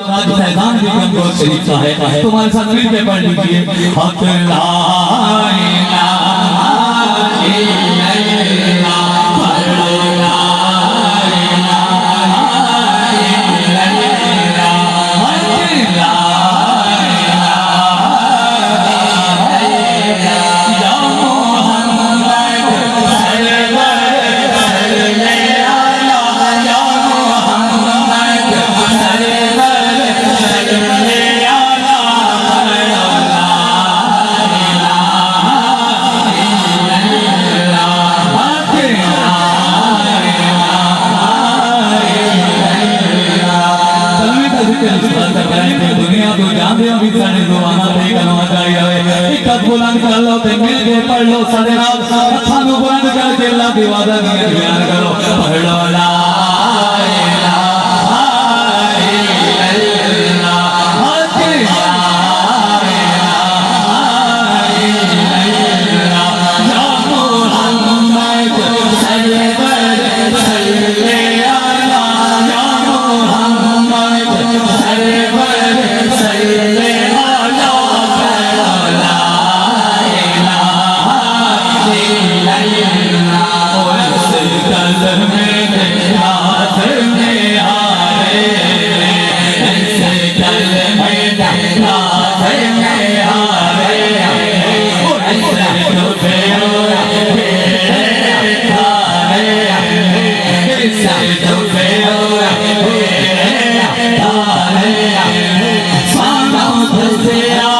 आज फैजान भी गंगोर शरीफ का है, तुम्हारे साथ मिलकर पढ़ लीजिए। हक ला इलाहा इल्लल्लाह, पढ़ो ला इलाहा इल्लल्लाह, हक ला दुनिया को जानते हो भी सारे ज़माना पे करना चाहिए। एक बुलंद कर लो ते मिल के पढ़ लो सारे नाल थानू बुलंद करके अल्लाह की वादा में बयान करो। पढ़ लो ला इलाहा इल्लल्लाह, हक ला इलाहा इल्लल्लाह, या मोहम्मद सरवर सल्ले अला, या मोहम्मद सरवर सल्ले अला, ला इलाहा इल्लल्लाह। और इस कदम में हाथ में हारे, इस कदम में हाथ में हारे, और इस डूबे हुए हारे, इस डूबे हुए हारे, सानों दसिया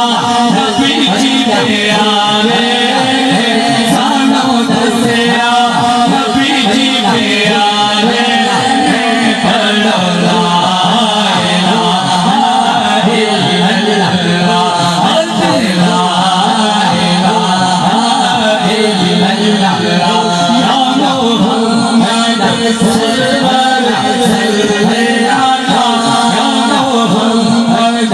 नबी जी प्यारे, सानों दसिया नबी जी प्यारे, पढ़ो ला इलाहा इल्लल्लाह, हक ला इलाहा इल्लल्लाह, या मोहम्मद सरवर सल्ले अला, या मोहम्मद